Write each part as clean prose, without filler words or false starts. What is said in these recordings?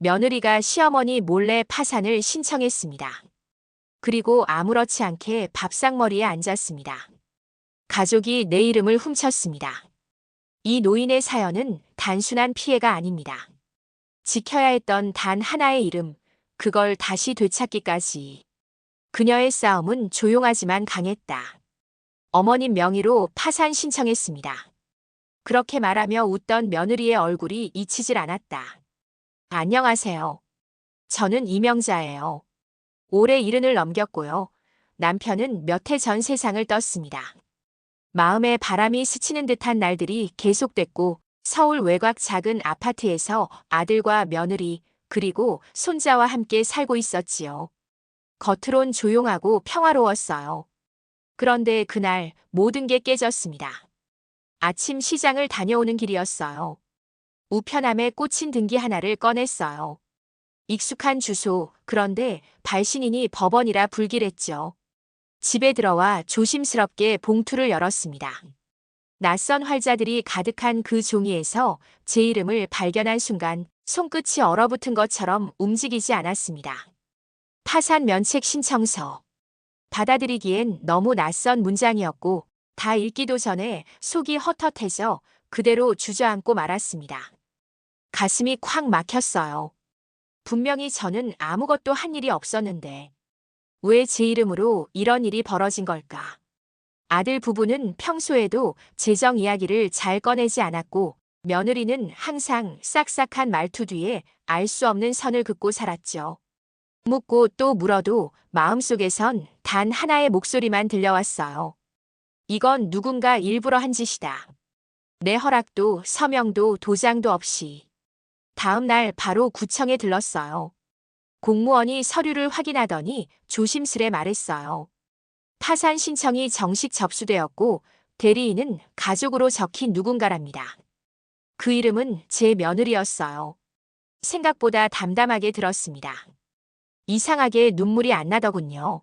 며느리가 시어머니 몰래 파산을 신청했습니다. 그리고 아무렇지 않게 밥상머리에 앉았습니다. 가족이 내 이름을 훔쳤습니다. 이 노인의 사연은 단순한 피해가 아닙니다. 지켜야 했던 단 하나의 이름, 그걸 다시 되찾기까지. 그녀의 싸움은 조용하지만 강했다. 어머님 명의로 파산 신청했습니다. 그렇게 말하며 웃던 며느리의 얼굴이 잊히질 않았다. 안녕하세요. 저는 이명자예요. 올해 70을 넘겼고요. 남편은 몇 해 전 세상을 떴습니다. 마음에 바람이 스치는 듯한 날들이 계속됐고 서울 외곽 작은 아파트에서 아들과 며느리 그리고 손자와 함께 살고 있었지요. 겉으론 조용하고 평화로웠어요. 그런데 그날 모든 게 깨졌습니다. 아침 시장을 다녀오는 길이었어요. 우편함에 꽂힌 등기 하나를 꺼냈어요. 익숙한 주소, 그런데 발신인이 법원이라 불길했죠. 집에 들어와 조심스럽게 봉투를 열었습니다. 낯선 활자들이 가득한 그 종이에서 제 이름을 발견한 순간 손끝이 얼어붙은 것처럼 움직이지 않았습니다. 파산 면책 신청서. 받아들이기엔 너무 낯선 문장이었고 다 읽기도 전에 속이 헛헛해져 그대로 주저앉고 말았습니다. 가슴이 콱 막혔어요. 분명히 저는 아무것도 한 일이 없었는데 왜 제 이름으로 이런 일이 벌어진 걸까? 아들 부부는 평소에도 재정 이야기를 잘 꺼내지 않았고 며느리는 항상 싹싹한 말투 뒤에 알 수 없는 선을 긋고 살았죠. 묻고 또 물어도 마음속에선 단 하나의 목소리만 들려왔어요. 이건 누군가 일부러 한 짓이다. 내 허락도 서명도 도장도 없이. 다음 날 바로 구청에 들렀어요. 공무원이 서류를 확인하더니 조심스레 말했어요. 파산 신청이 정식 접수되었고 대리인은 가족으로 적힌 누군가랍니다. 그 이름은 제 며느리였어요. 생각보다 담담하게 들었습니다. 이상하게 눈물이 안 나더군요.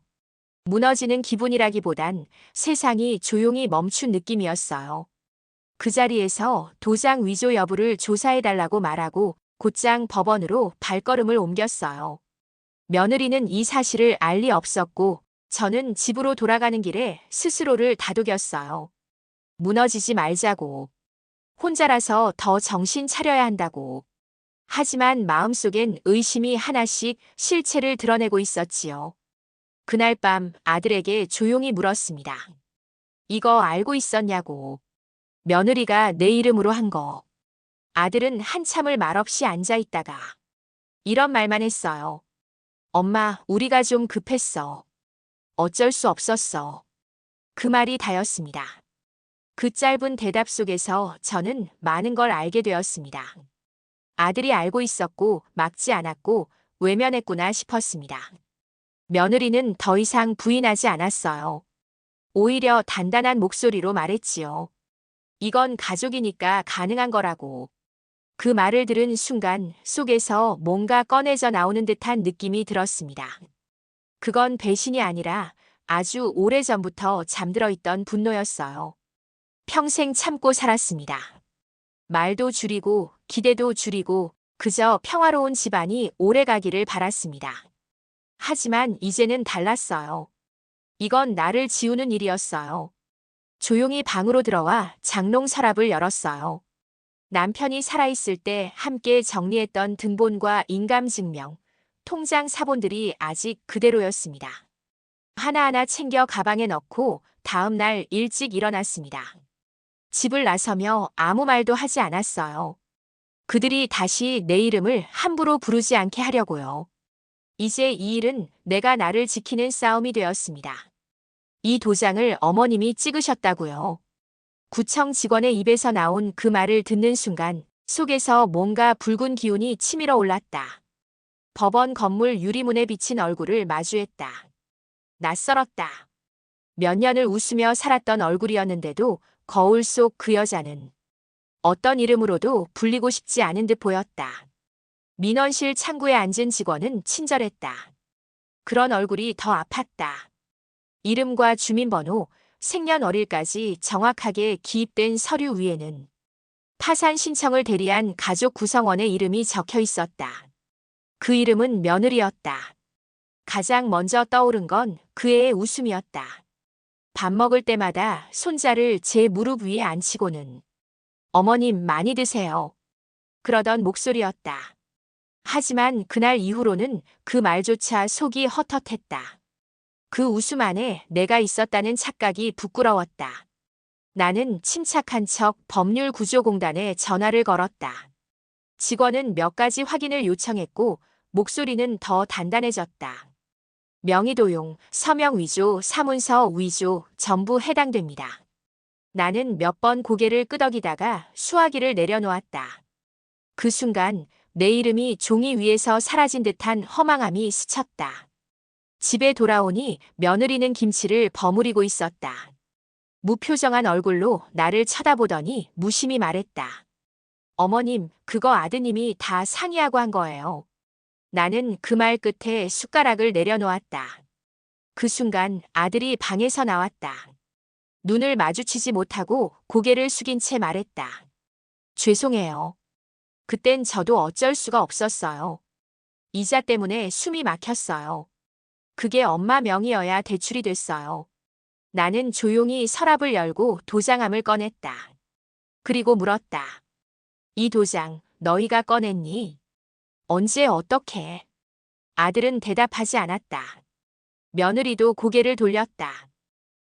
무너지는 기분이라기보단 세상이 조용히 멈춘 느낌이었어요. 그 자리에서 도장 위조 여부를 조사해달라고 말하고 곧장 법원으로 발걸음을 옮겼어요. 며느리는 이 사실을 알 리 없었고 저는 집으로 돌아가는 길에 스스로를 다독였어요. 무너지지 말자고. 혼자라서 더 정신 차려야 한다고. 하지만 마음속엔 의심이 하나씩 실체를 드러내고 있었지요. 그날 밤 아들에게 조용히 물었습니다. 이거 알고 있었냐고. 며느리가 내 이름으로 한 거. 아들은 한참을 말없이 앉아 있다가 이런 말만 했어요. 엄마, 우리가 좀 급했어. 어쩔 수 없었어. 그 말이 다였습니다. 그 짧은 대답 속에서 저는 많은 걸 알게 되었습니다. 아들이 알고 있었고 막지 않았고 외면했구나 싶었습니다. 며느리는 더 이상 부인하지 않았어요. 오히려 단단한 목소리로 말했지요. 이건 가족이니까 가능한 거라고. 그 말을 들은 순간 속에서 뭔가 꺼내져 나오는 듯한 느낌이 들었습니다. 그건 배신이 아니라 아주 오래전부터 잠들어 있던 분노였어요. 평생 참고 살았습니다. 말도 줄이고 기대도 줄이고 그저 평화로운 집안이 오래가기를 바랐습니다. 하지만 이제는 달랐어요. 이건 나를 지우는 일이었어요. 조용히 방으로 들어와 장롱 서랍을 열었어요. 남편이 살아있을 때 함께 정리했던 등본과 인감증명, 통장 사본들이 아직 그대로였습니다. 하나하나 챙겨 가방에 넣고 다음 날 일찍 일어났습니다. 집을 나서며 아무 말도 하지 않았어요. 그들이 다시 내 이름을 함부로 부르지 않게 하려고요. 이제 이 일은 내가 나를 지키는 싸움이 되었습니다. 이 도장을 어머님이 찍으셨다고요. 구청 직원의 입에서 나온 그 말을 듣는 순간 속에서 뭔가 붉은 기운이 치밀어 올랐다. 법원 건물 유리문에 비친 얼굴을 마주했다. 낯설었다. 몇 년을 웃으며 살았던 얼굴이었는데도 거울 속 그 여자는 어떤 이름으로도 불리고 싶지 않은 듯 보였다. 민원실 창구에 앉은 직원은 친절했다. 그런 얼굴이 더 아팠다. 이름과 주민번호, 생년월일까지 정확하게 기입된 서류 위에는 파산 신청을 대리한 가족 구성원의 이름이 적혀 있었다. 그 이름은 며느리였다. 가장 먼저 떠오른 건 그의 웃음이었다. 밥 먹을 때마다 손자를 제 무릎 위에 앉히고는 어머님 많이 드세요. 그러던 목소리였다. 하지만 그날 이후로는 그 말조차 속이 헛헛했다. 그 웃음 안에 내가 있었다는 착각이 부끄러웠다. 나는 침착한 척 법률구조공단에 전화를 걸었다. 직원은 몇 가지 확인을 요청했고 목소리는 더 단단해졌다. 명의 도용, 서명 위조, 사문서 위조 전부 해당됩니다. 나는 몇 번 고개를 끄덕이다가 수화기를 내려놓았다. 그 순간 내 이름이 종이 위에서 사라진 듯한 허망함이 스쳤다. 집에 돌아오니 며느리는 김치를 버무리고 있었다. 무표정한 얼굴로 나를 쳐다보더니 무심히 말했다. 어머님, 그거 아드님이 다 상의하고 한 거예요. 나는 그 말 끝에 숟가락을 내려놓았다. 그 순간 아들이 방에서 나왔다. 눈을 마주치지 못하고 고개를 숙인 채 말했다. 죄송해요. 그땐 저도 어쩔 수가 없었어요. 이자 때문에 숨이 막혔어요. 그게 엄마 명의여야 대출이 됐어요. 나는 조용히 서랍을 열고 도장함을 꺼냈다. 그리고 물었다. 이 도장 너희가 꺼냈니? 언제 어떻게? 아들은 대답하지 않았다. 며느리도 고개를 돌렸다.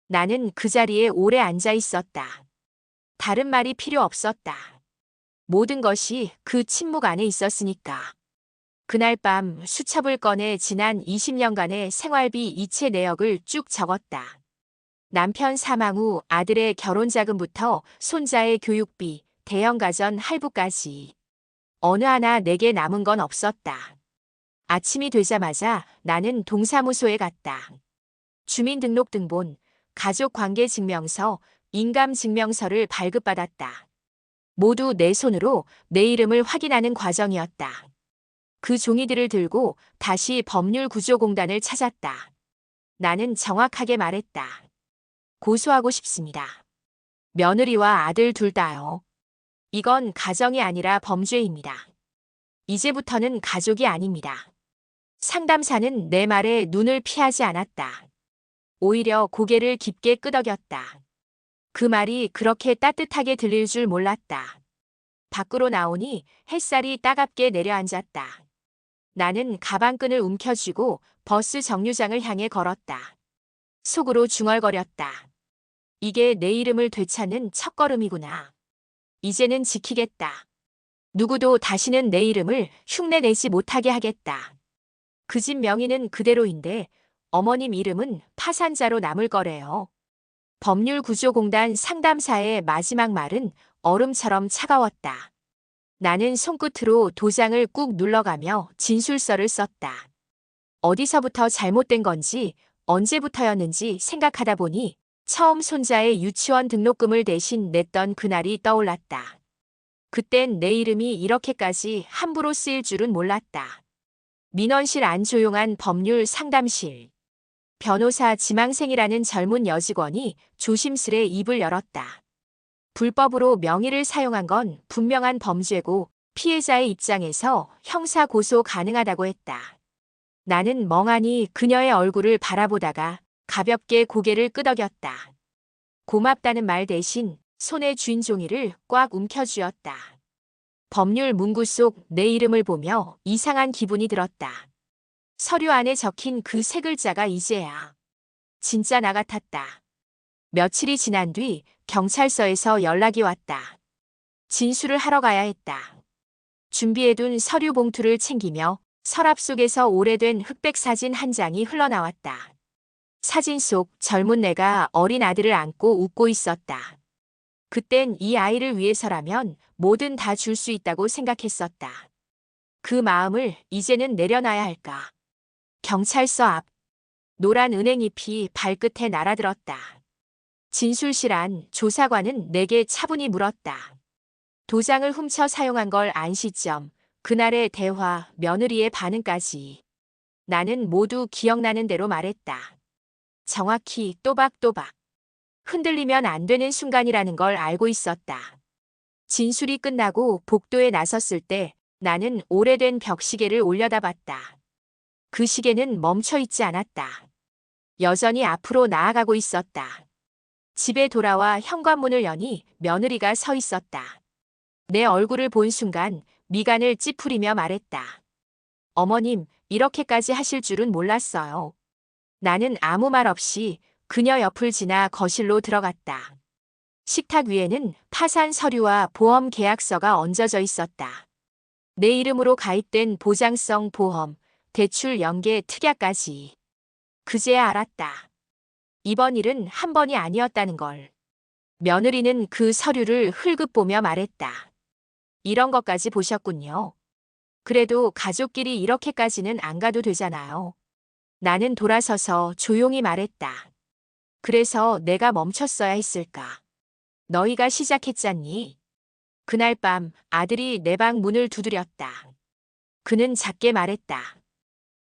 나는 그 자리에 오래 앉아 있었다. 다른 말이 필요 없었다. 모든 것이 그 침묵 안에 있었으니까. 그날 밤 수첩을 꺼내 지난 20년간의 생활비 이체 내역을 쭉 적었다. 남편 사망 후 아들의 결혼자금부터 손자의 교육비, 대형가전 할부까지. 어느 하나 내게 남은 건 없었다. 아침이 되자마자 나는 동사무소에 갔다. 주민등록등본, 가족관계증명서, 인감증명서를 발급받았다. 모두 내 손으로 내 이름을 확인하는 과정이었다. 그 종이들을 들고 다시 법률구조공단을 찾았다. 나는 정확하게 말했다. 고소하고 싶습니다. 며느리와 아들 둘 다요. 이건 가정이 아니라 범죄입니다. 이제부터는 가족이 아닙니다. 상담사는 내 말에 눈을 피하지 않았다. 오히려 고개를 깊게 끄덕였다. 그 말이 그렇게 따뜻하게 들릴 줄 몰랐다. 밖으로 나오니 햇살이 따갑게 내려앉았다. 나는 가방끈을 움켜쥐고 버스 정류장을 향해 걸었다. 속으로 중얼거렸다. 이게 내 이름을 되찾는 첫걸음이구나. 이제는 지키겠다. 누구도 다시는 내 이름을 흉내내지 못하게 하겠다. 그 집 명의는 그대로인데 어머님 이름은 파산자로 남을 거래요. 법률구조공단 상담사의 마지막 말은 얼음처럼 차가웠다. 나는 손끝으로 도장을 꾹 눌러가며 진술서를 썼다. 어디서부터 잘못된 건지 언제부터였는지 생각하다 보니 처음 손자의 유치원 등록금을 대신 냈던 그날이 떠올랐다. 그땐 내 이름이 이렇게까지 함부로 쓰일 줄은 몰랐다. 민원실 안 조용한 법률 상담실. 변호사 지망생이라는 젊은 여직원이 조심스레 입을 열었다. 불법으로 명의를 사용한 건 분명한 범죄고 피해자의 입장에서 형사 고소 가능하다고 했다. 나는 멍하니 그녀의 얼굴을 바라보다가 가볍게 고개를 끄덕였다. 고맙다는 말 대신 손에 쥔 종이를 꽉 움켜쥐었다. 법률 문구 속 내 이름을 보며 이상한 기분이 들었다. 서류 안에 적힌 그 세 글자가 이제야 진짜 나 같았다. 며칠이 지난 뒤 경찰서에서 연락이 왔다. 진술을 하러 가야 했다. 준비해둔 서류 봉투를 챙기며 서랍 속에서 오래된 흑백 사진 한 장이 흘러나왔다. 사진 속 젊은 내가 어린 아들을 안고 웃고 있었다. 그땐 이 아이를 위해서라면 뭐든 다 줄 수 있다고 생각했었다. 그 마음을 이제는 내려놔야 할까. 경찰서 앞. 노란 은행잎이 발끝에 날아들었다. 진술실 안 조사관은 내게 차분히 물었다. 도장을 훔쳐 사용한 걸 안 시점, 그날의 대화, 며느리의 반응까지. 나는 모두 기억나는 대로 말했다. 정확히 또박또박. 흔들리면 안 되는 순간이라는 걸 알고 있었다. 진술이 끝나고 복도에 나섰을 때 나는 오래된 벽시계를 올려다봤다. 그 시계는 멈춰 있지 않았다. 여전히 앞으로 나아가고 있었다. 집에 돌아와 현관문을 여니 며느리가 서 있었다. 내 얼굴을 본 순간 미간을 찌푸리며 말했다. 어머님, 이렇게까지 하실 줄은 몰랐어요. 나는 아무 말 없이 그녀 옆을 지나 거실로 들어갔다. 식탁 위에는 파산 서류와 보험 계약서가 얹어져 있었다. 내 이름으로 가입된 보장성 보험, 대출 연계 특약까지. 그제야 알았다. 이번 일은 한 번이 아니었다는 걸. 며느리는 그 서류를 흘끗 보며 말했다. 이런 것까지 보셨군요. 그래도 가족끼리 이렇게까지는 안 가도 되잖아요. 나는 돌아서서 조용히 말했다. 그래서 내가 멈췄어야 했을까? 너희가 시작했잖니. 그날 밤 아들이 내 방 문을 두드렸다. 그는 작게 말했다.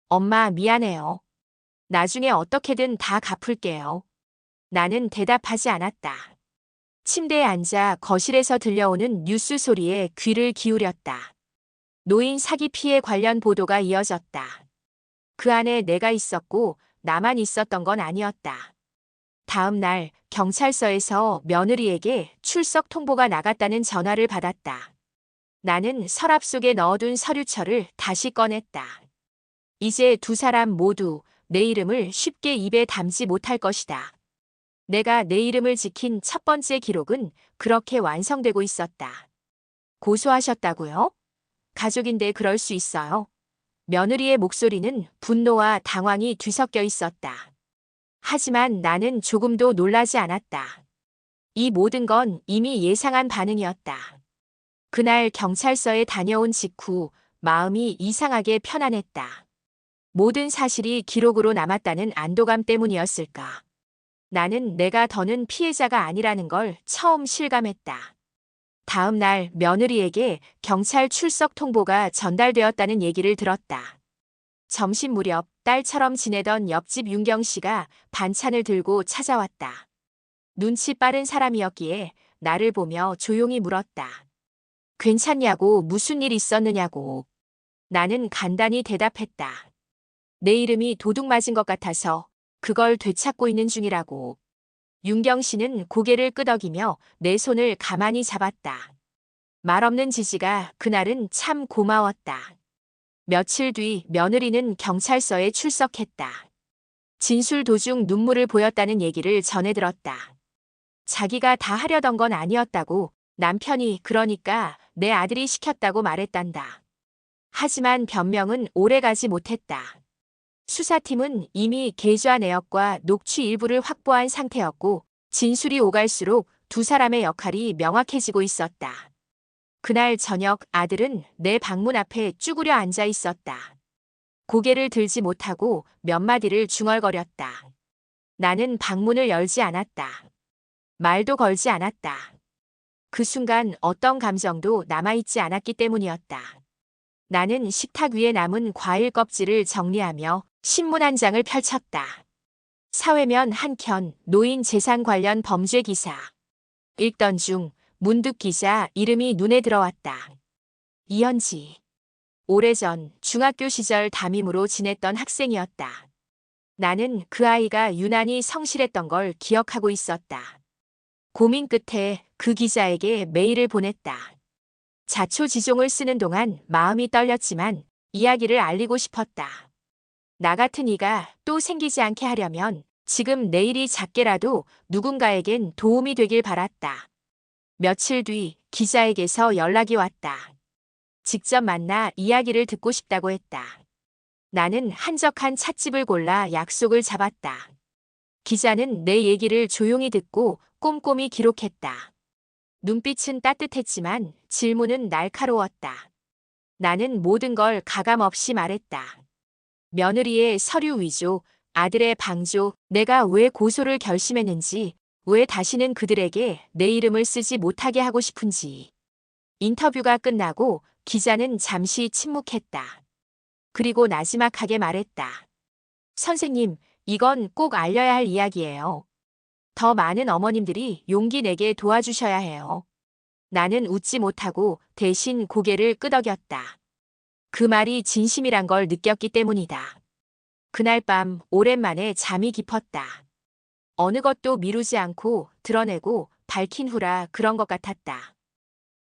엄마 미안해요. 나중에 어떻게든 다 갚을게요. 나는 대답하지 않았다. 침대에 앉아 거실에서 들려오는 뉴스 소리에 귀를 기울였다. 노인 사기 피해 관련 보도가 이어졌다. 그 안에 내가 있었고 나만 있었던 건 아니었다. 다음 날 경찰서에서 며느리에게 출석 통보가 나갔다는 전화를 받았다. 나는 서랍 속에 넣어둔 서류철을 다시 꺼냈다. 이제 두 사람 모두 내 이름을 쉽게 입에 담지 못할 것이다. 내가 내 이름을 지킨 첫 번째 기록은 그렇게 완성되고 있었다. 고소하셨다고요? 가족인데 그럴 수 있어요. 며느리의 목소리는 분노와 당황이 뒤섞여 있었다. 하지만 나는 조금도 놀라지 않았다. 이 모든 건 이미 예상한 반응이었다. 그날 경찰서에 다녀온 직후 마음이 이상하게 편안했다. 모든 사실이 기록으로 남았다는 안도감 때문이었을까. 나는 내가 더는 피해자가 아니라는 걸 처음 실감했다. 다음 날 며느리에게 경찰 출석 통보가 전달되었다는 얘기를 들었다. 점심 무렵 딸처럼 지내던 옆집 윤경 씨가 반찬을 들고 찾아왔다. 눈치 빠른 사람이었기에 나를 보며 조용히 물었다. 괜찮냐고, 무슨 일 있었느냐고. 나는 간단히 대답했다. 내 이름이 도둑 맞은 것 같아서 그걸 되찾고 있는 중이라고. 윤경 씨는 고개를 끄덕이며 내 손을 가만히 잡았다. 말없는 지지가 그날은 참 고마웠다. 며칠 뒤 며느리는 경찰서에 출석했다. 진술 도중 눈물을 보였다는 얘기를 전해 들었다. 자기가 다 하려던 건 아니었다고, 남편이 그러니까 내 아들이 시켰다고 말했단다. 하지만 변명은 오래가지 못했다. 수사팀은 이미 계좌 내역과 녹취 일부를 확보한 상태였고 진술이 오갈수록 두 사람의 역할이 명확해지고 있었다. 그날 저녁 아들은 내 방문 앞에 쭈그려 앉아 있었다. 고개를 들지 못하고 몇 마디를 중얼거렸다. 나는 방문을 열지 않았다. 말도 걸지 않았다. 그 순간 어떤 감정도 남아있지 않았기 때문이었다. 나는 식탁 위에 남은 과일 껍질을 정리하며 신문 한 장을 펼쳤다. 사회면 한켠 노인 재산 관련 범죄 기사. 읽던 중 문득 기자 이름이 눈에 들어왔다. 이현지. 오래전 중학교 시절 담임으로 지냈던 학생이었다. 나는 그 아이가 유난히 성실했던 걸 기억하고 있었다. 고민 끝에 그 기자에게 메일을 보냈다. 자초지종을 쓰는 동안 마음이 떨렸지만 이야기를 알리고 싶었다. 나 같은 이가 또 생기지 않게 하려면 지금 내일이 작게라도 누군가에겐 도움이 되길 바랐다. 며칠 뒤 기자에게서 연락이 왔다. 직접 만나 이야기를 듣고 싶다고 했다. 나는 한적한 찻집을 골라 약속을 잡았다. 기자는 내 얘기를 조용히 듣고 꼼꼼히 기록했다. 눈빛은 따뜻했지만 질문은 날카로웠다. 나는 모든 걸 가감없이 말했다. 며느리의 서류 위조, 아들의 방조, 내가 왜 고소를 결심했는지, 왜 다시는 그들에게 내 이름을 쓰지 못하게 하고 싶은지. 인터뷰가 끝나고 기자는 잠시 침묵했다. 그리고 나지막하게 말했다. 선생님, 이건 꼭 알려야 할 이야기예요. 더 많은 어머님들이 용기 내게 도와주셔야 해요. 나는 웃지 못하고 대신 고개를 끄덕였다. 그 말이 진심이란 걸 느꼈기 때문이다. 그날 밤 오랜만에 잠이 깊었다. 어느 것도 미루지 않고 드러내고 밝힌 후라 그런 것 같았다.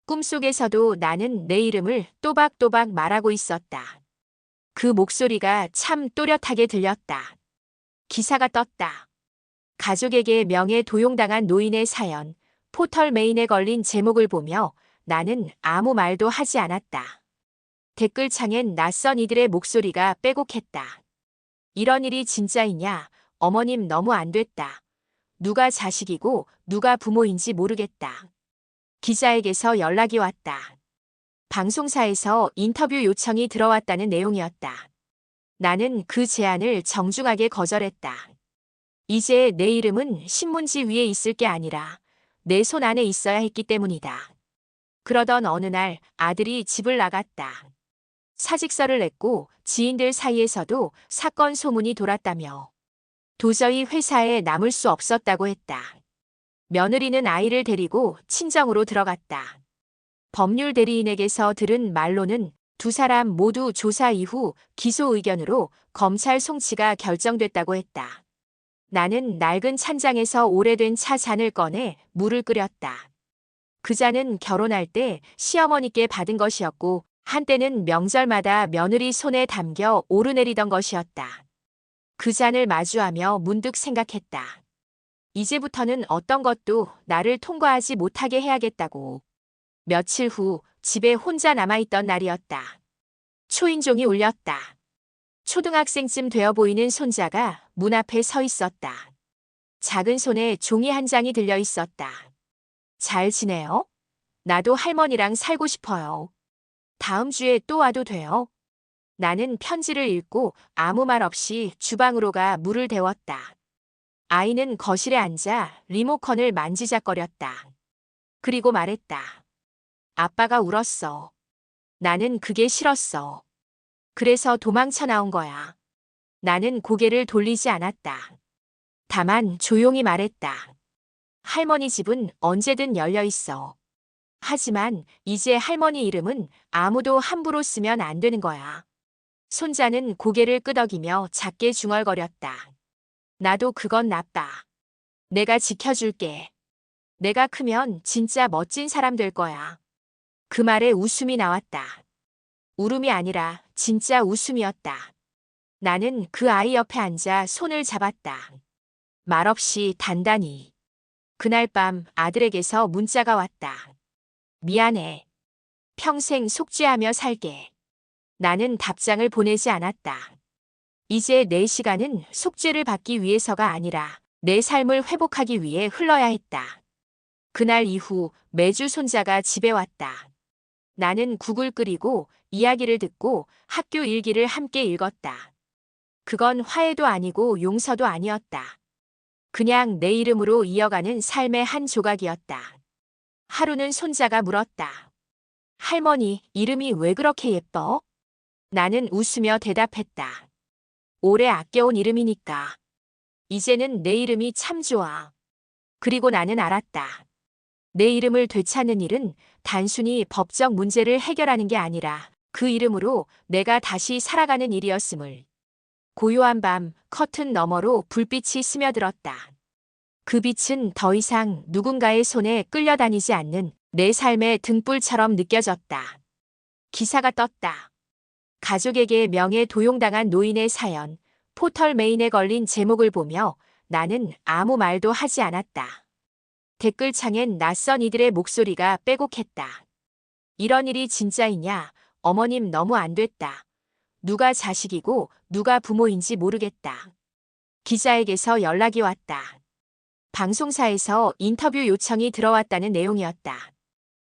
꿈속에서도 나는 내 이름을 또박또박 말하고 있었다. 그 목소리가 참 또렷하게 들렸다. 기사가 떴다. 가족에게 명예 도용당한 노인의 사연, 포털 메인에 걸린 제목을 보며 나는 아무 말도 하지 않았다. 댓글창엔 낯선 이들의 목소리가 빼곡했다. 이런 일이 진짜이냐? 어머님 너무 안 됐다. 누가 자식이고 누가 부모인지 모르겠다. 기자에게서 연락이 왔다. 방송사에서 인터뷰 요청이 들어왔다는 내용이었다. 나는 그 제안을 정중하게 거절했다. 이제 내 이름은 신문지 위에 있을 게 아니라 내 손 안에 있어야 했기 때문이다. 그러던 어느 날 아들이 집을 나갔다. 사직서를 냈고 지인들 사이에서도 사건 소문이 돌았다며 도저히 회사에 남을 수 없었다고 했다. 며느리는 아이를 데리고 친정으로 들어갔다. 법률 대리인에게서 들은 말로는 두 사람 모두 조사 이후 기소 의견으로 검찰 송치가 결정됐다고 했다. 나는 낡은 찬장에서 오래된 차 잔을 꺼내 물을 끓였다. 그 잔은 결혼할 때 시어머니께 받은 것이었고 한때는 명절마다 며느리 손에 담겨 오르내리던 것이었다. 그 잔을 마주하며 문득 생각했다. 이제부터는 어떤 것도 나를 통과하지 못하게 해야겠다고. 며칠 후 집에 혼자 남아있던 날이었다. 초인종이 울렸다. 초등학생쯤 되어 보이는 손자가 문 앞에 서 있었다. 작은 손에 종이 한 장이 들려 있었다. 잘 지내요? 나도 할머니랑 살고 싶어요. 다음 주에 또 와도 돼요? 나는 편지를 읽고 아무 말 없이 주방으로 가 물을 데웠다. 아이는 거실에 앉아 리모컨을 만지작거렸다. 그리고 말했다. 아빠가 울었어. 나는 그게 싫었어. 그래서 도망쳐 나온 거야. 나는 고개를 돌리지 않았다. 다만 조용히 말했다. 할머니 집은 언제든 열려 있어. 하지만 이제 할머니 이름은 아무도 함부로 쓰면 안 되는 거야. 손자는 고개를 끄덕이며 작게 중얼거렸다. 나도 그건 나빠. 내가 지켜줄게. 내가 크면 진짜 멋진 사람 될 거야. 그 말에 웃음이 나왔다. 울음이 아니라 진짜 웃음이었다. 나는 그 아이 옆에 앉아 손을 잡았다. 말없이 단단히. 그날 밤 아들에게서 문자가 왔다. 미안해. 평생 속죄하며 살게. 나는 답장을 보내지 않았다. 이제 내 시간은 속죄를 받기 위해서가 아니라 내 삶을 회복하기 위해 흘러야 했다. 그날 이후 매주 손자가 집에 왔다. 나는 국을 끓이고 이야기를 듣고 학교 일기를 함께 읽었다. 그건 화해도 아니고 용서도 아니었다. 그냥 내 이름으로 이어가는 삶의 한 조각이었다. 하루는 손자가 물었다. 할머니, 이름이 왜 그렇게 예뻐? 나는 웃으며 대답했다. 오래 아껴온 이름이니까. 이제는 내 이름이 참 좋아. 그리고 나는 알았다. 내 이름을 되찾는 일은 단순히 법적 문제를 해결하는 게 아니라 그 이름으로 내가 다시 살아가는 일이었음을. 고요한 밤 커튼 너머로 불빛이 스며들었다. 그 빛은 더 이상 누군가의 손에 끌려다니지 않는 내 삶의 등불처럼 느껴졌다. 기사가 떴다. 가족에게 명예 도용당한 노인의 사연, 포털 메인에 걸린 제목을 보며 나는 아무 말도 하지 않았다. 댓글창엔 낯선 이들의 목소리가 빼곡했다. 이런 일이 진짜이냐? 어머님 너무 안 됐다. 누가 자식이고 누가 부모인지 모르겠다. 기자에게서 연락이 왔다. 방송사에서 인터뷰 요청이 들어왔다는 내용이었다.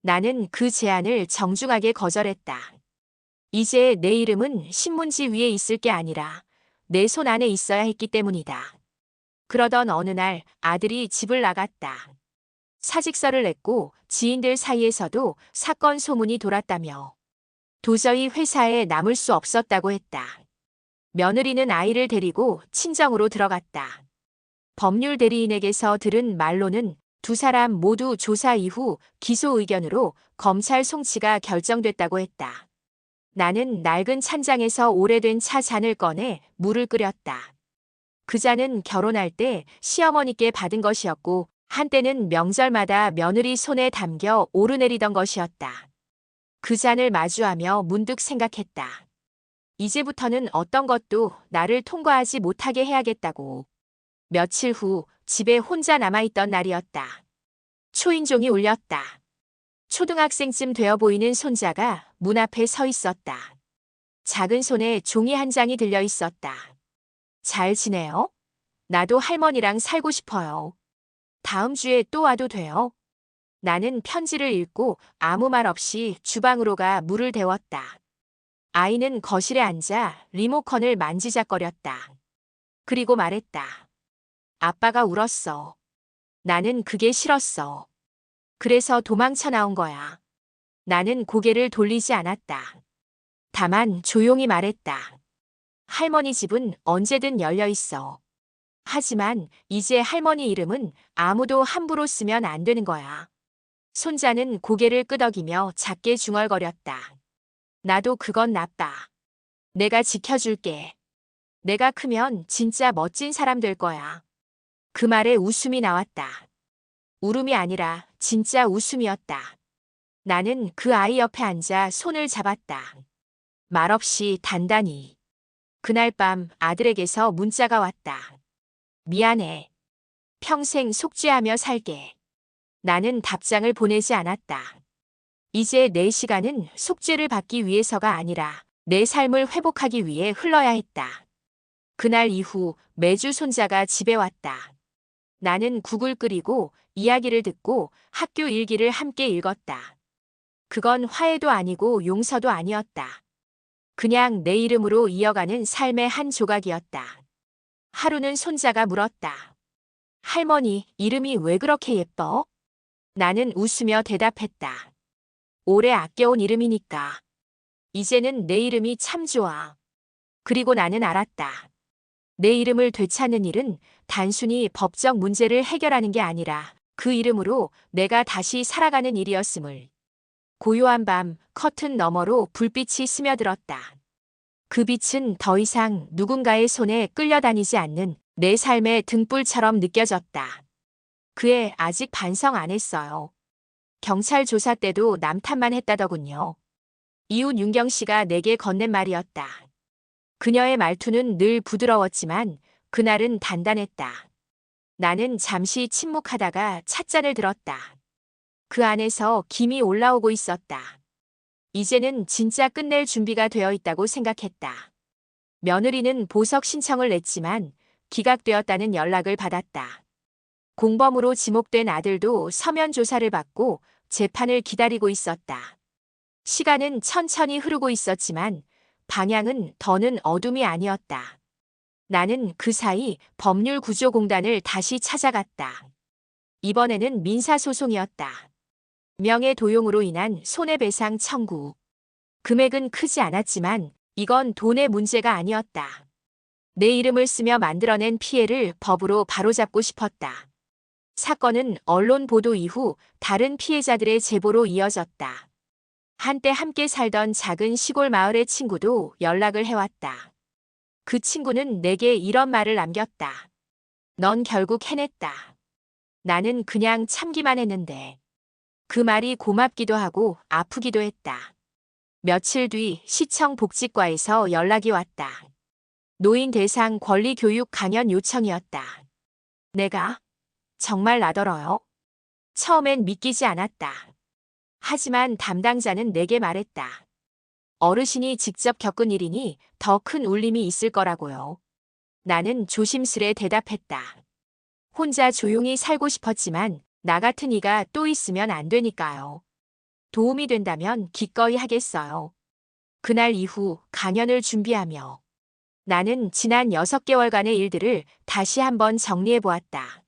나는 그 제안을 정중하게 거절했다. 이제 내 이름은 신문지 위에 있을 게 아니라 내 손 안에 있어야 했기 때문이다. 그러던 어느 날 아들이 집을 나갔다. 사직서를 냈고 지인들 사이에서도 사건 소문이 돌았다며 도저히 회사에 남을 수 없었다고 했다. 며느리는 아이를 데리고 친정으로 들어갔다. 법률 대리인에게서 들은 말로는 두 사람 모두 조사 이후 기소 의견으로 검찰 송치가 결정됐다고 했다. 나는 낡은 찬장에서 오래된 차 잔을 꺼내 물을 끓였다. 그 잔은 결혼할 때 시어머니께 받은 것이었고 한때는 명절마다 며느리 손에 담겨 오르내리던 것이었다. 그 잔을 마주하며 문득 생각했다. 이제부터는 어떤 것도 나를 통과하지 못하게 해야겠다고. 며칠 후 집에 혼자 남아있던 날이었다. 초인종이 울렸다. 초등학생쯤 되어 보이는 손자가 문 앞에 서 있었다. 작은 손에 종이 한 장이 들려 있었다. 잘 지내요? 나도 할머니랑 살고 싶어요. 다음 주에 또 와도 돼요? 나는 편지를 읽고 아무 말 없이 주방으로 가 물을 데웠다. 아이는 거실에 앉아 리모컨을 만지작거렸다. 그리고 말했다. 아빠가 울었어. 나는 그게 싫었어. 그래서 도망쳐 나온 거야. 나는 고개를 돌리지 않았다. 다만 조용히 말했다. 할머니 집은 언제든 열려 있어. 하지만 이제 할머니 이름은 아무도 함부로 쓰면 안 되는 거야. 손자는 고개를 끄덕이며 작게 중얼거렸다. 나도 그건 나빠. 내가 지켜줄게. 내가 크면 진짜 멋진 사람 될 거야. 그 말에 웃음이 나왔다. 울음이 아니라 진짜 웃음이었다. 나는 그 아이 옆에 앉아 손을 잡았다. 말없이 단단히. 그날 밤 아들에게서 문자가 왔다. 미안해. 평생 속죄하며 살게. 나는 답장을 보내지 않았다. 이제 내 시간은 속죄를 받기 위해서가 아니라 내 삶을 회복하기 위해 흘러야 했다. 그날 이후 매주 손자가 집에 왔다. 나는 국을 끓이고 이야기를 듣고 학교 일기를 함께 읽었다. 그건 화해도 아니고 용서도 아니었다. 그냥 내 이름으로 이어가는 삶의 한 조각이었다. 하루는 손자가 물었다. 할머니, 이름이 왜 그렇게 예뻐? 나는 웃으며 대답했다. 오래 아껴온 이름이니까. 이제는 내 이름이 참 좋아. 그리고 나는 알았다. 내 이름을 되찾는 일은 단순히 법적 문제를 해결하는 게 아니라 그 이름으로 내가 다시 살아가는 일이었음을. 고요한 밤 커튼 너머로 불빛이 스며들었다. 그 빛은 더 이상 누군가의 손에 끌려다니지 않는 내 삶의 등불처럼 느껴졌다. 그애 아직 반성 안 했어요. 경찰 조사 때도 남탓만 했다더군요. 이웃 윤경 씨가 내게 건넨 말이었다. 그녀의 말투는 늘 부드러웠지만 그날은 단단했다. 나는 잠시 침묵하다가 찻잔을 들었다. 그 안에서 김이 올라오고 있었다. 이제는 진짜 끝낼 준비가 되어 있다고 생각했다. 며느리는 보석 신청을 냈지만 기각되었다는 연락을 받았다. 공범으로 지목된 아들도 서면 조사를 받고 재판을 기다리고 있었다. 시간은 천천히 흐르고 있었지만 방향은 더는 어둠이 아니었다. 나는 그 사이 법률구조공단을 다시 찾아갔다. 이번에는 민사소송이었다. 명예도용으로 인한 손해배상 청구. 금액은 크지 않았지만 이건 돈의 문제가 아니었다. 내 이름을 쓰며 만들어낸 피해를 법으로 바로잡고 싶었다. 사건은 언론 보도 이후 다른 피해자들의 제보로 이어졌다. 한때 함께 살던 작은 시골 마을의 친구도 연락을 해왔다. 그 친구는 내게 이런 말을 남겼다. 넌 결국 해냈다. 나는 그냥 참기만 했는데. 그 말이 고맙기도 하고 아프기도 했다. 며칠 뒤 시청 복지과에서 연락이 왔다. 노인 대상 권리 교육 강연 요청이었다. 내가? 정말 나더러요. 처음엔 믿기지 않았다. 하지만 담당자는 내게 말했다. 어르신이 직접 겪은 일이니 더 큰 울림이 있을 거라고요. 나는 조심스레 대답했다. 혼자 조용히 살고 싶었지만 나 같은 이가 또 있으면 안 되니까요. 도움이 된다면 기꺼이 하겠어요. 그날 이후 강연을 준비하며 나는 지난 6개월간의 일들을 다시 한번 정리해 보았다.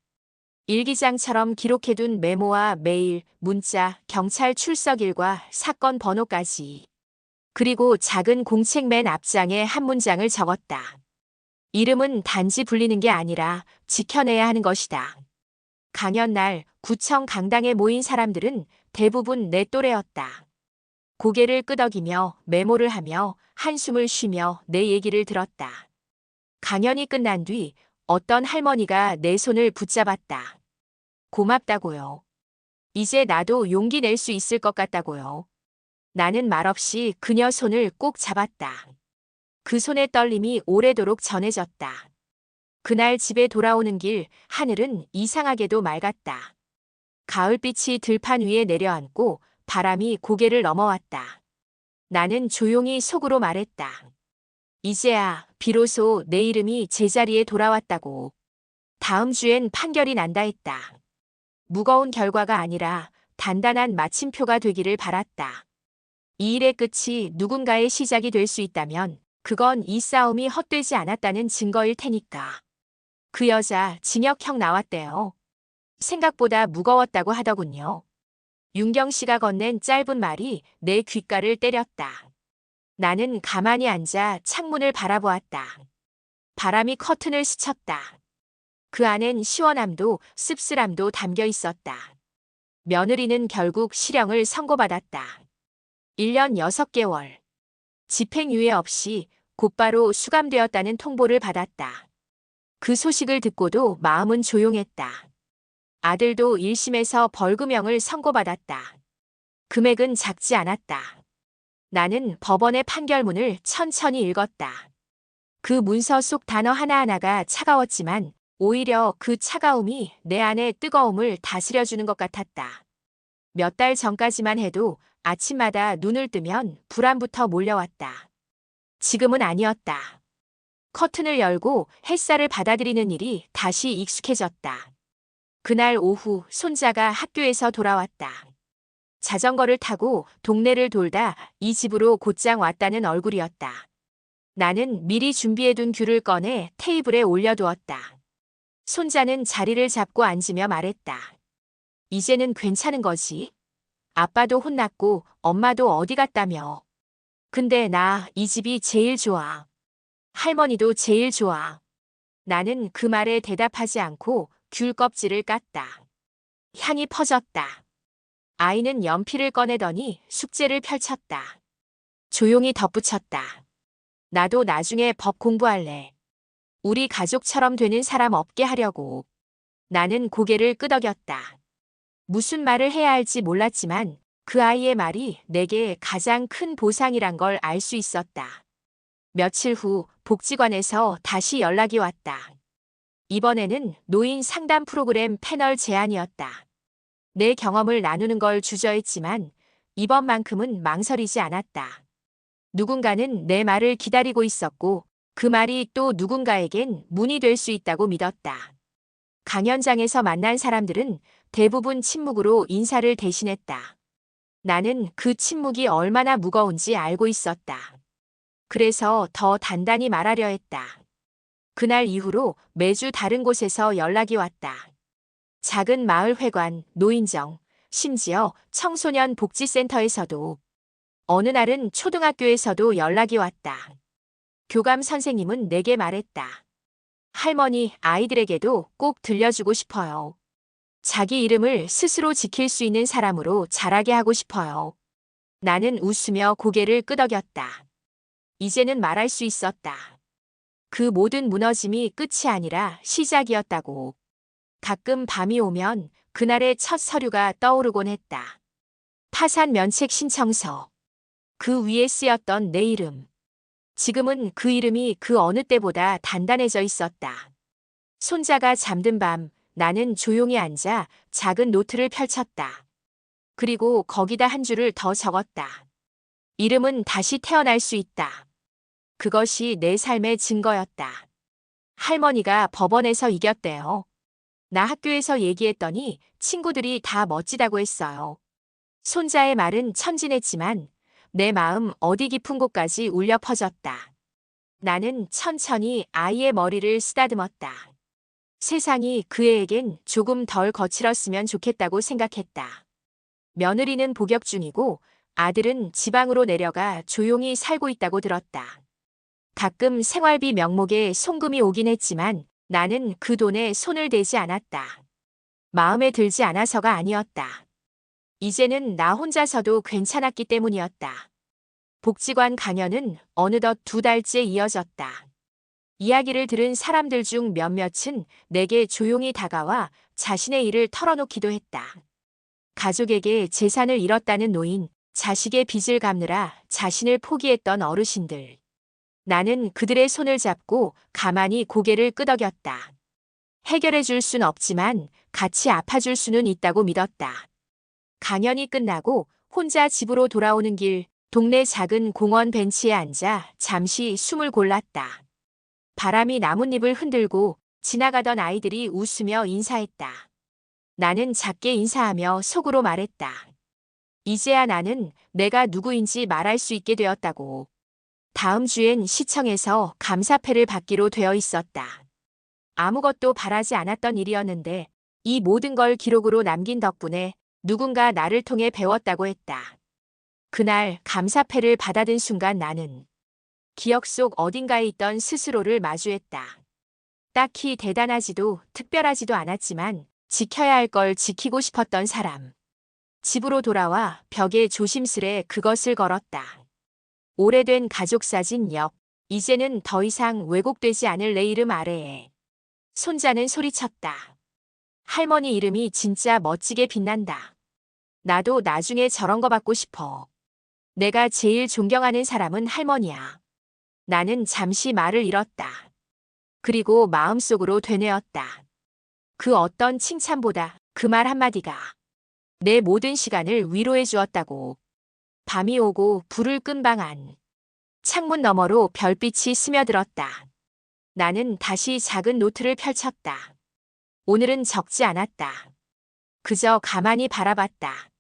일기장처럼 기록해둔 메모와 메일, 문자, 경찰 출석일과 사건 번호까지. 그리고 작은 공책 맨 앞장에 한 문장을 적었다. 이름은 단지 불리는 게 아니라 지켜내야 하는 것이다. 강연 날 구청 강당에 모인 사람들은 대부분 내 또래였다. 고개를 끄덕이며 메모를 하며 한숨을 쉬며 내 얘기를 들었다. 강연이 끝난 뒤 어떤 할머니가 내 손을 붙잡았다. 고맙다고요. 이제 나도 용기 낼 수 있을 것 같다고요. 나는 말없이 그녀 손을 꼭 잡았다. 그 손의 떨림이 오래도록 전해졌다. 그날 집에 돌아오는 길 하늘은 이상하게도 맑았다. 가을빛이 들판 위에 내려앉고 바람이 고개를 넘어왔다. 나는 조용히 속으로 말했다. 이제야 비로소 내 이름이 제자리에 돌아왔다고. 다음 주엔 판결이 난다 했다. 무거운 결과가 아니라 단단한 마침표가 되기를 바랐다. 이 일의 끝이 누군가의 시작이 될 수 있다면 그건 이 싸움이 헛되지 않았다는 증거일 테니까. 그 여자 징역형 나왔대요. 생각보다 무거웠다고 하더군요. 윤경 씨가 건넨 짧은 말이 내 귓가를 때렸다. 나는 가만히 앉아 창문을 바라보았다. 바람이 커튼을 스쳤다. 그 안엔 시원함도 씁쓸함도 담겨 있었다. 며느리는 결국 실형을 선고받았다. 1년 6개월. 집행유예 없이 곧바로 수감되었다는 통보를 받았다. 그 소식을 듣고도 마음은 조용했다. 아들도 1심에서 벌금형을 선고받았다. 금액은 작지 않았다. 나는 법원의 판결문을 천천히 읽었다. 그 문서 속 단어 하나하나가 차가웠지만 오히려 그 차가움이 내 안의 뜨거움을 다스려주는 것 같았다. 몇 달 전까지만 해도 아침마다 눈을 뜨면 불안부터 몰려왔다. 지금은 아니었다. 커튼을 열고 햇살을 받아들이는 일이 다시 익숙해졌다. 그날 오후 손자가 학교에서 돌아왔다. 자전거를 타고 동네를 돌다 이 집으로 곧장 왔다는 얼굴이었다. 나는 미리 준비해둔 귤을 꺼내 테이블에 올려두었다. 손자는 자리를 잡고 앉으며 말했다. 이제는 괜찮은 거지? 아빠도 혼났고 엄마도 어디 갔다며. 근데 나 이 집이 제일 좋아. 할머니도 제일 좋아. 나는 그 말에 대답하지 않고 귤 껍질을 깠다. 향이 퍼졌다. 아이는 연필을 꺼내더니 숙제를 펼쳤다. 조용히 덧붙였다. 나도 나중에 법 공부할래. 우리 가족처럼 되는 사람 없게 하려고. 나는 고개를 끄덕였다. 무슨 말을 해야 할지 몰랐지만 그 아이의 말이 내게 가장 큰 보상이란 걸 알 수 있었다. 며칠 후 복지관에서 다시 연락이 왔다. 이번에는 노인 상담 프로그램 패널 제안이었다. 내 경험을 나누는 걸 주저했지만 이번만큼은 망설이지 않았다. 누군가는 내 말을 기다리고 있었고 그 말이 또 누군가에겐 문이 될 수 있다고 믿었다. 강연장에서 만난 사람들은 대부분 침묵으로 인사를 대신했다. 나는 그 침묵이 얼마나 무거운지 알고 있었다. 그래서 더 단단히 말하려 했다. 그날 이후로 매주 다른 곳에서 연락이 왔다. 작은 마을 회관, 노인정, 심지어 청소년 복지센터에서도. 어느 날은 초등학교에서도 연락이 왔다. 교감 선생님은 내게 말했다. 할머니, 아이들에게도 꼭 들려주고 싶어요. 자기 이름을 스스로 지킬 수 있는 사람으로 자라게 하고 싶어요. 나는 웃으며 고개를 끄덕였다. 이제는 말할 수 있었다. 그 모든 무너짐이 끝이 아니라 시작이었다고. 가끔 밤이 오면 그날의 첫 서류가 떠오르곤 했다. 파산 면책 신청서. 그 위에 쓰였던 내 이름. 지금은 그 이름이 그 어느 때보다 단단해져 있었다. 손자가 잠든 밤 나는 조용히 앉아 작은 노트를 펼쳤다. 그리고 거기다 한 줄을 더 적었다. 이름은 다시 태어날 수 있다. 그것이 내 삶의 증거였다. 할머니가 법원에서 이겼대요. 나 학교에서 얘기했더니 친구들이 다 멋지다고 했어요. 손자의 말은 천진했지만 내 마음 어디 깊은 곳까지 울려 퍼졌다. 나는 천천히 아이의 머리를 쓰다듬었다. 세상이 그 애에겐 조금 덜 거칠었으면 좋겠다고 생각했다. 며느리는 복역 중이고 아들은 지방으로 내려가 조용히 살고 있다고 들었다. 가끔 생활비 명목에 송금이 오긴 했지만 나는 그 돈에 손을 대지 않았다. 마음에 들지 않아서가 아니었다. 이제는 나 혼자서도 괜찮았기 때문이었다. 복지관 강연은 어느덧 2달째 이어졌다. 이야기를 들은 사람들 중 몇몇은 내게 조용히 다가와 자신의 일을 털어놓기도 했다. 가족에게 재산을 잃었다는 노인, 자식의 빚을 갚느라 자신을 포기했던 어르신들. 나는 그들의 손을 잡고 가만히 고개를 끄덕였다. 해결해 줄 순 없지만 같이 아파줄 수는 있다고 믿었다. 강연이 끝나고 혼자 집으로 돌아오는 길, 동네 작은 공원 벤치에 앉아 잠시 숨을 골랐다. 바람이 나뭇잎을 흔들고 지나가던 아이들이 웃으며 인사했다. 나는 작게 인사하며 속으로 말했다. 이제야 나는 내가 누구인지 말할 수 있게 되었다고. 다음 주엔 시청에서 감사패를 받기로 되어 있었다. 아무것도 바라지 않았던 일이었는데 이 모든 걸 기록으로 남긴 덕분에 누군가 나를 통해 배웠다고 했다. 그날 감사패를 받아든 순간 나는 기억 속 어딘가에 있던 스스로를 마주했다. 딱히 대단하지도 특별하지도 않았지만 지켜야 할 걸 지키고 싶었던 사람. 집으로 돌아와 벽에 조심스레 그것을 걸었다. 오래된 가족사진 옆, 이제는 더 이상 왜곡되지 않을 내 이름 아래에. 손자는 소리쳤다. 할머니 이름이 진짜 멋지게 빛난다. 나도 나중에 저런 거 받고 싶어. 내가 제일 존경하는 사람은 할머니야. 나는 잠시 말을 잃었다. 그리고 마음속으로 되뇌었다. 그 어떤 칭찬보다 그 말 한마디가 내 모든 시간을 위로해 주었다고. 밤이 오고 불을 끈 방 안. 창문 너머로 별빛이 스며들었다. 나는 다시 작은 노트를 펼쳤다. 오늘은 적지 않았다. 그저 가만히 바라봤다.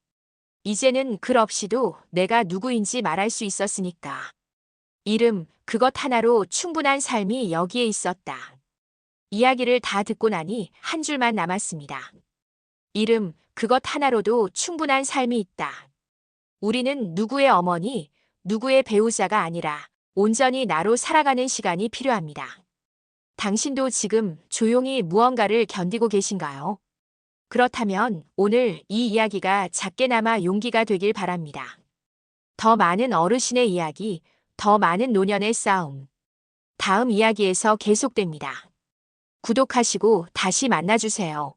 이제는 글 없이도 내가 누구인지 말할 수 있었으니까. 이름, 그것 하나로 충분한 삶이 여기에 있었다. 이야기를 다 듣고 나니 한 줄만 남았습니다. 이름, 그것 하나로도 충분한 삶이 있다. 우리는 누구의 어머니, 누구의 배우자가 아니라 온전히 나로 살아가는 시간이 필요합니다. 당신도 지금 조용히 무언가를 견디고 계신가요? 그렇다면 오늘 이 이야기가 작게나마 용기가 되길 바랍니다. 더 많은 어르신의 이야기, 더 많은 노년의 싸움. 다음 이야기에서 계속됩니다. 구독하시고 다시 만나주세요.